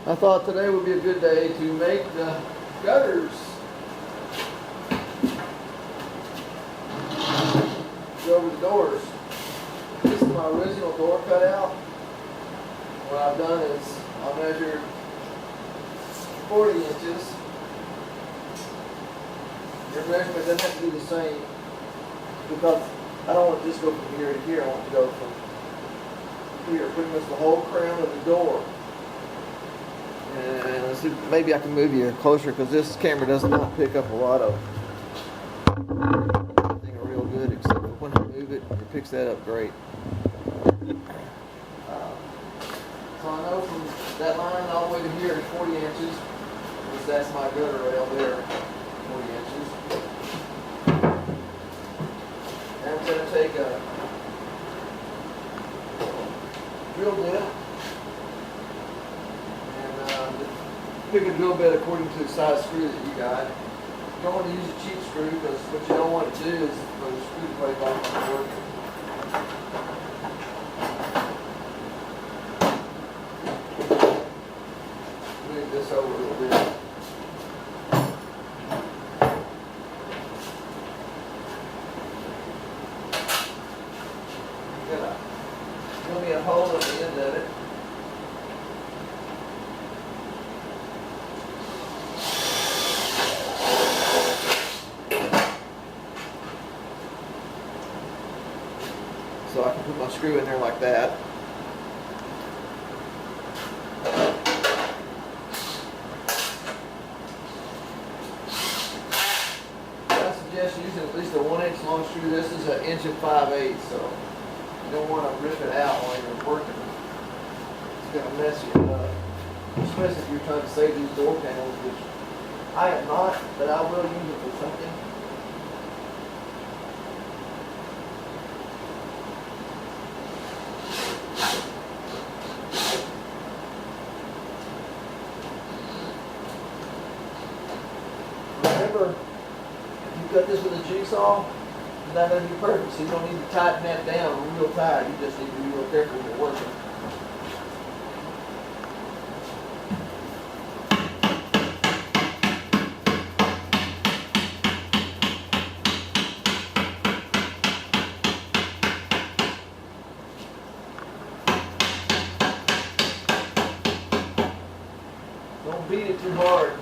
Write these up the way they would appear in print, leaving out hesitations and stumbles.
I thought today would be a good day to make the gutters. Go over the doors. This is my original door cutout. What I've done is I measured 40 inches. Your measurement doesn't have to be the same because I don't want to just go from here to here. I want to go from here, pretty much the whole crown of the door. And let's see, maybe I can move you closer because this camera does not pick up a lot of anything real good, except for when I move it, it picks that up great. So I know from that line all the way to here is 40 inches, because that's my gutter rail there, 40 inches. And I'm going to take a drill bit and pick a drill bit according to the size screw that you got. You don't want to use a cheap screw because what you don't want to do is for the screw to break off the work. Move this over a little bit. There'll be a hole at the end of it. So I can put my screw in there like that. I suggest using at least a 1 inch long screw. This is an 1 5/8 inches, so you don't want to rip it out while you're working. It's going to mess you up, especially if you're trying to save these door panels, which I am not, but I will use it for something. Remember, if you cut this with a jigsaw, it's not going to be perfect, so you don't need to tighten that down real tight. You just need to be real careful when you're working. Don't beat it too hard.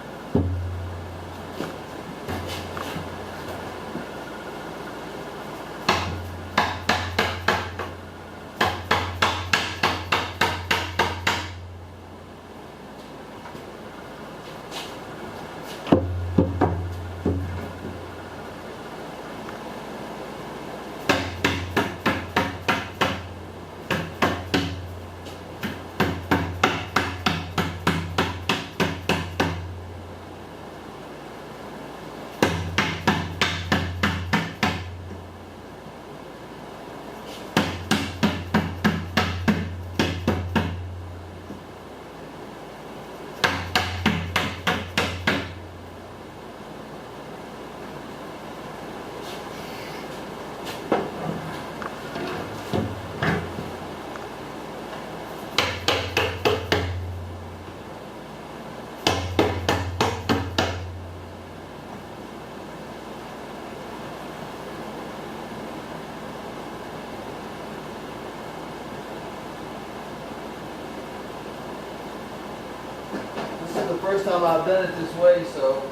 This is the first time I've done it this way, so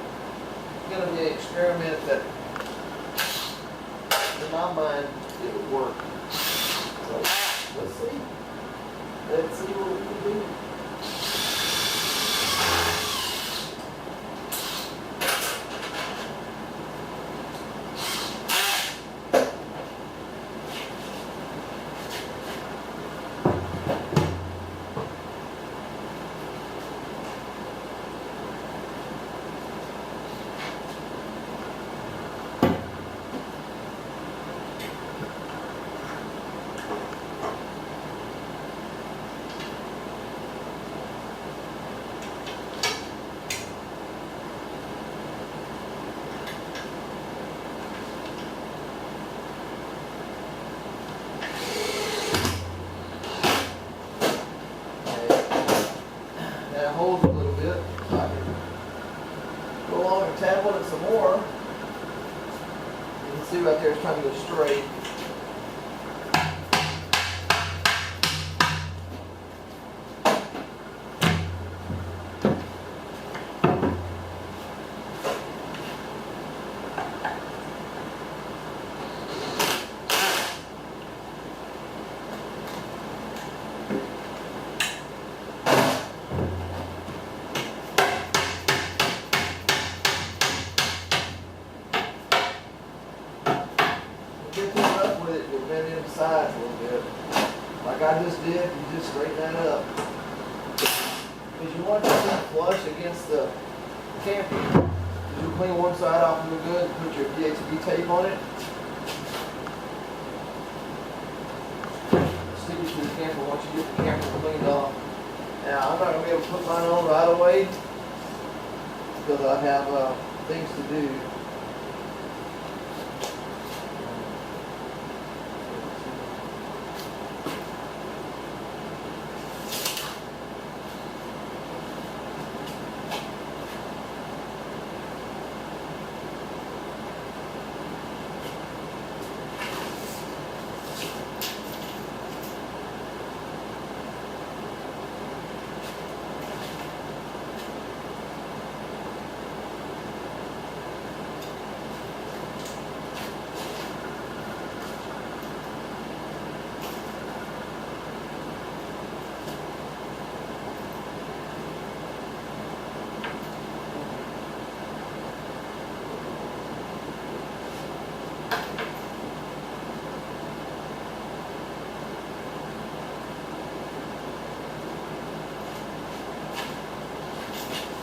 it's going to be an experiment that, in my mind, it would work. So, let's see. Let's see what we can do. holes a little bit. So I can go along and tap on it some more. You can see right there it's trying to go straight. Get too rough with it, you'll bend in the sides a little bit. Like I just did, you just straighten that up. Because you want this thing flush against the camper. You clean one side off real good and put your VHB tape on it. Stick it to the camper once you get the camper cleaned off. Now, I'm not going to be able to put mine on right away because I have things to do.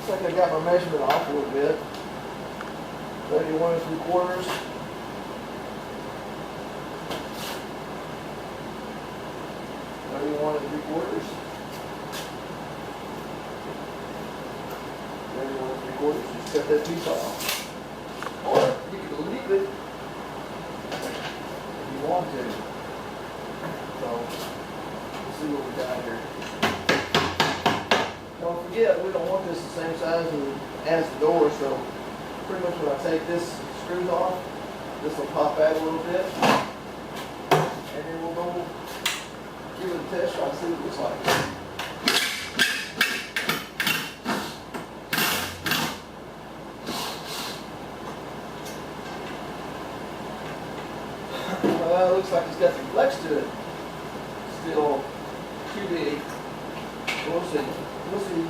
Looks like I got my measurement off a little bit. 31 3/4. Thirty-one and 3/4. 31 and 3/4. Just cut that piece off. Or you can leave it if you want to. So let's see what we got here. Don't forget, we don't want this the same size as the door, so pretty much when I take this screws off, this will pop out a little bit, and then we'll go give it a test shot, see what it looks like. Well, it looks like it's got some flex to it. Still too big. We'll see. We'll see.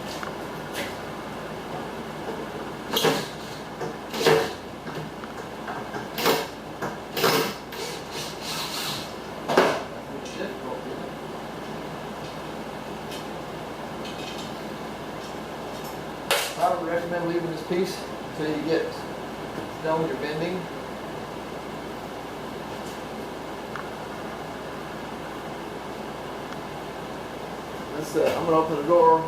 I would recommend leaving this piece until you get done with your bending. I'm going to open the door.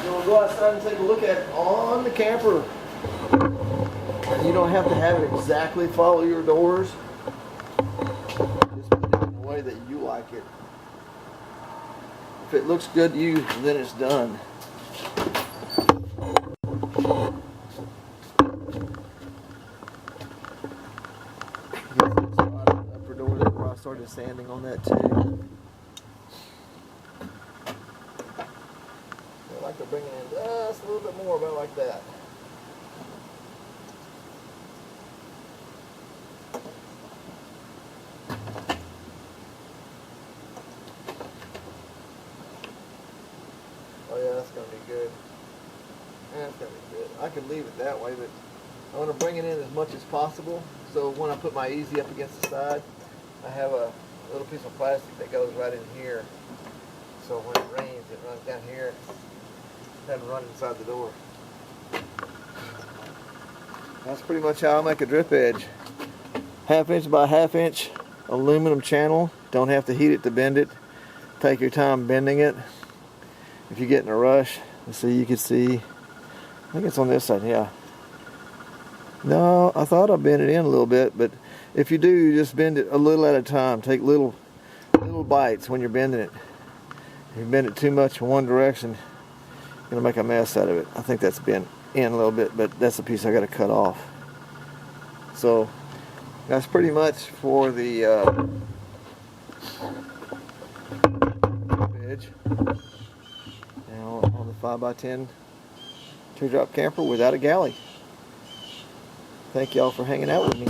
We'll go outside and take a look at it on the camper. You don't have to have it exactly follow your doors. Just put it in the way that you like it. If it looks good to you, then it's done. Upper door there, I started sanding on that too. I like to bring it in just a little bit more, about like that. Oh yeah, that's going to be good. That's going to be good. I could leave it that way, but I want to bring it in as much as possible. So when I put my easy up against the side, I have a little piece of plastic that goes right in here. So when it rains, it runs down here. It doesn't run inside the door. That's pretty much how I make a drip edge. 1/2 inch by 1/2 inch aluminum channel. Don't have to heat it to bend it. Take your time bending it. If you get in a rush, let's see, you can see, I think it's on this side, yeah. No, I thought I bent it in a little bit, but if you do, you just bend it a little at a time. Take little bites when you're bending it. If you bend it too much in one direction, gonna make a mess out of it. I think that's been in a little bit, but that's a piece I gotta cut off. So that's pretty much for the edge. Now on the 5x10 teardrop camper without a galley. Thank y'all for hanging out with me.